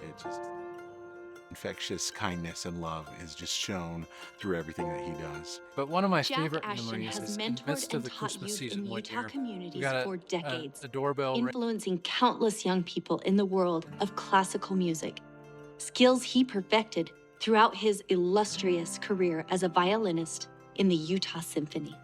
It just infectious kindness and love is just shown through everything that he does. But one of my Jack favorite Ashton memories has is in the midst mentored of and the taught Christmas youth season in one Utah year. We communities got for decades, a doorbell ring. influencing countless young people in the world of classical music. Skills he perfected throughout his illustrious career as a violinist in the Utah Symphony.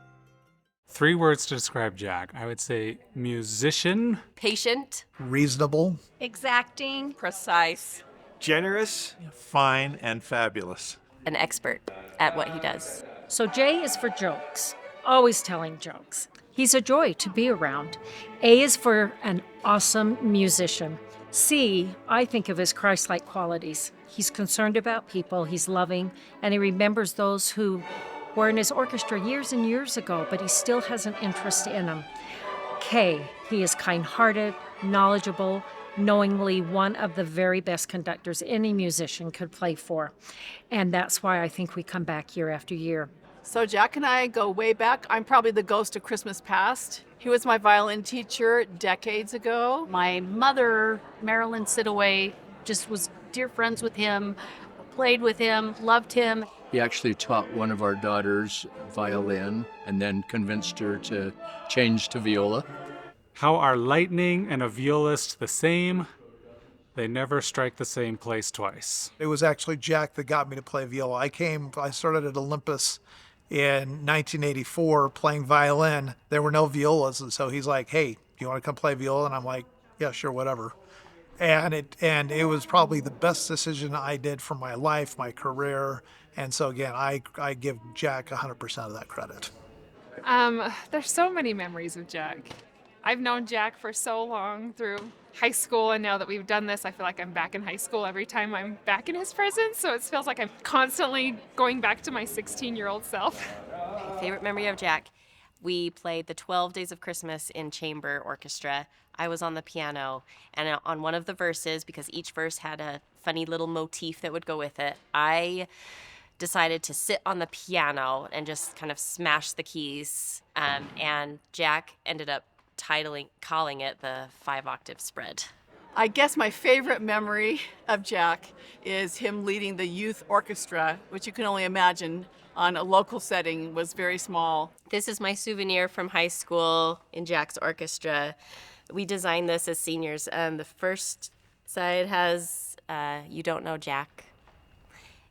3 words to describe Jack. I would say musician, Patient, Reasonable, exacting, precise, generous, fine, and fabulous. an expert at what he does. So J is for jokes, always telling jokes. He's a joy to be around. A is for an awesome musician. C, I think of as Christ-like qualities. He's concerned about people, he's loving, and he remembers those who were in his orchestra years and years ago, but he still has an interest in them. K, he is kind-hearted, knowledgeable, knowingly one of the very best conductors any musician could play for. And that's why I think we come back year after year. So Jack and I go way back. I'm probably the ghost of Christmas past. He was my violin teacher decades ago. My mother, Marilyn Sidaway, just was dear friends with him, played with him, loved him. He actually taught one of our daughters violin and then convinced her to change to viola. How are lightning and a violist the same? They never strike the same place twice. It was actually Jack that got me to play viola. I started at Olympus in 1984 playing violin. There were no violas, and so he's like, "Hey, you want to come play viola?" And I'm like, "Yeah, sure, whatever." And it was probably the best decision I did for my life, my career. And so again, I give Jack 100% of that credit. There's so many memories of Jack. I've known Jack for so long through high school, and now that we've done this, I feel like I'm back in high school every time I'm back in his presence, so it feels like I'm constantly going back to my 16-year-old self. My favorite memory of Jack, we played the 12 Days of Christmas in chamber orchestra. I was on the piano, and on one of the verses, because each verse had a funny little motif that would go with it, I decided to sit on the piano and just kind of smash the keys, and Jack ended up calling it the 5-octave spread. I guess my favorite memory of Jack is him leading the youth orchestra, which you can only imagine on a local setting was very small. This is my souvenir from high school in Jack's orchestra. We designed this as seniors. The first side has "You Don't Know Jack,"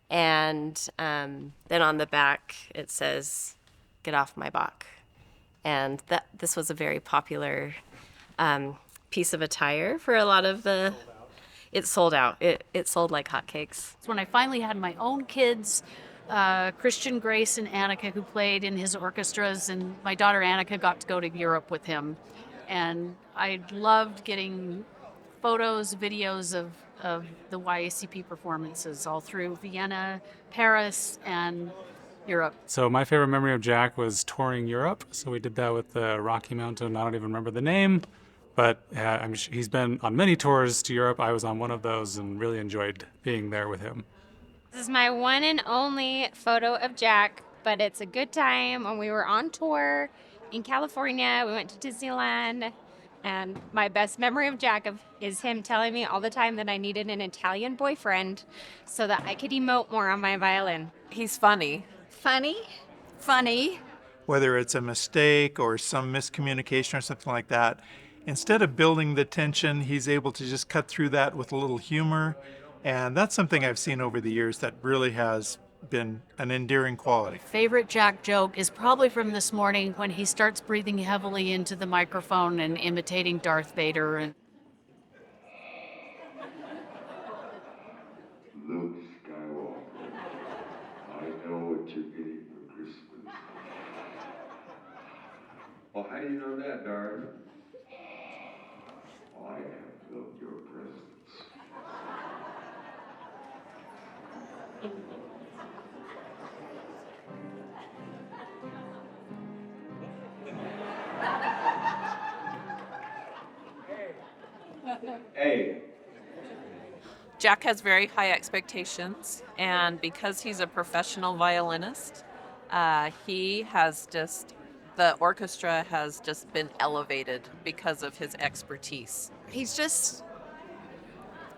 and then on the back it says "Get Off My Bach." And this was a very popular piece of attire for a lot of the. It sold out. It sold like hotcakes. When I finally had my own kids, Christian, Grace, and Annika, who played in his orchestras, and my daughter Annika got to go to Europe with him. And I loved getting photos, videos of the YACP performances all through Vienna, Paris, and Europe. So my favorite memory of Jack was touring Europe. So we did that with the Rocky Mountain. I don't even remember the name, but he's been on many tours to Europe. I was on one of those and really enjoyed being there with him. This is my one and only photo of Jack, but it's a good time when we were on tour in California. We went to Disneyland, and my best memory of Jack is him telling me all the time that I needed an Italian boyfriend so that I could emote more on my violin. He's funny. Funny? Funny. Whether it's a mistake or some miscommunication or something like that, instead of building the tension, he's able to just cut through that with a little humor. And that's something I've seen over the years that really has been an endearing quality. Favorite Jack joke is probably from this morning when he starts breathing heavily into the microphone and imitating Darth Vader. And Luke Skywalker, I know what you're getting for Christmas. Well, how do you know that, Darth? I have filled your presence. Hey. Jack has very high expectations, and because he's a professional violinist, the orchestra has just been elevated because of his expertise. He's just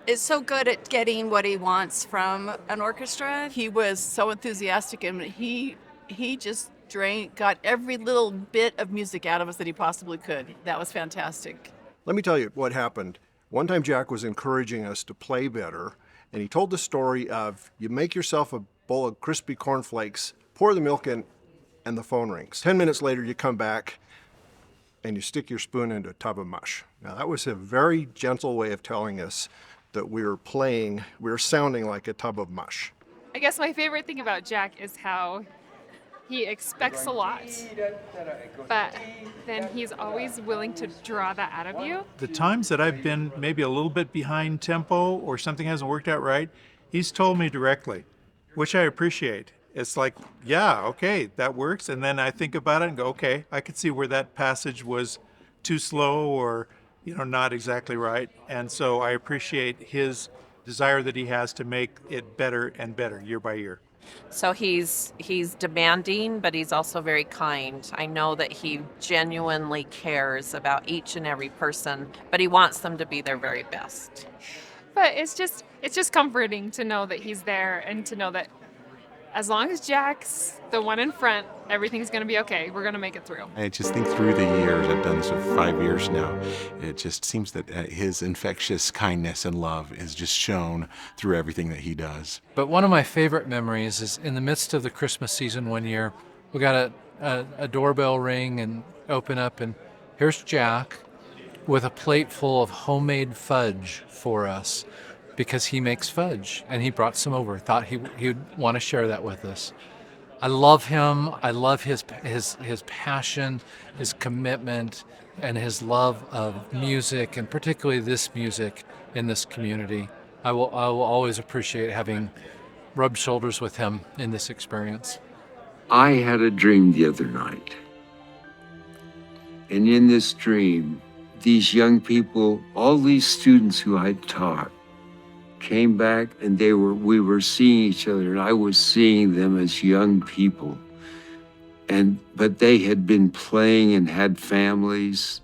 is so good at getting what he wants from an orchestra. He was so enthusiastic, and he just got every little bit of music out of us that he possibly could. That was fantastic. Let me tell you what happened. One time Jack was encouraging us to play better, and he told the story of you make yourself a bowl of crispy cornflakes, pour the milk in, and the phone rings. 10 minutes later, you come back and you stick your spoon into a tub of mush. Now, that was a very gentle way of telling us that we were sounding like a tub of mush. I guess my favorite thing about Jack is how he expects a lot, but then he's always willing to draw that out of you. The times that I've been maybe a little bit behind tempo or something hasn't worked out right, he's told me directly, which I appreciate. It's like, yeah, okay, that works. And then I think about it and go, okay, I could see where that passage was too slow or, not exactly right. And so I appreciate his desire that he has to make it better and better year by year. So he's demanding, but he's also very kind. I know that he genuinely cares about each and every person, but he wants them to be their very best. But it's just comforting to know that he's there and to know that as long as Jack's the one in front, everything's going to be okay. We're going to make it through. I just think through the years, I've done this for 5 years now, it just seems that his infectious kindness and love is just shown through everything that he does. But one of my favorite memories is in the midst of the Christmas season one year, we got a doorbell ring and open up, and here's Jack with a plate full of homemade fudge for us, because he makes fudge, and he brought some over. Thought he'd want to share that with us. I love him. I love his passion, his commitment, and his love of music, and particularly this music in this community. I will always appreciate having rubbed shoulders with him in this experience. I had a dream the other night. And in this dream, these young people, all these students who I'd taught, came back, and we were seeing each other, and I was seeing them as young people. But they had been playing and had families.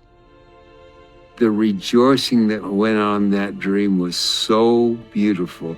The rejoicing that went on in that dream was so beautiful.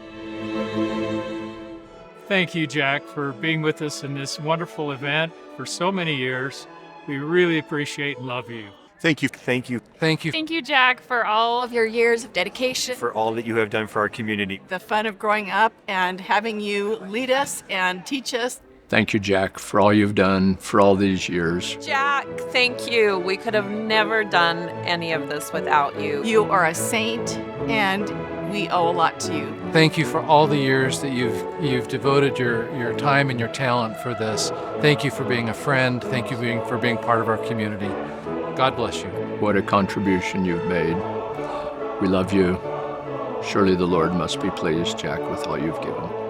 Thank you, Jack, for being with us in this wonderful event for so many years. We really appreciate and love you. Thank you. Thank you. Thank you, Jack, for all of your years of dedication. For all that you have done for our community. The fun of growing up and having you lead us and teach us. Thank you, Jack, for all you've done for all these years. Jack, thank you. We could have never done any of this without you. You are a saint, and we owe a lot to you. Thank you for all the years that you've devoted your time and your talent for this. Thank you for being a friend. Thank you for being part of our community. God bless you. What a contribution you've made. We love you. Surely the Lord must be pleased, Jack, with all you've given.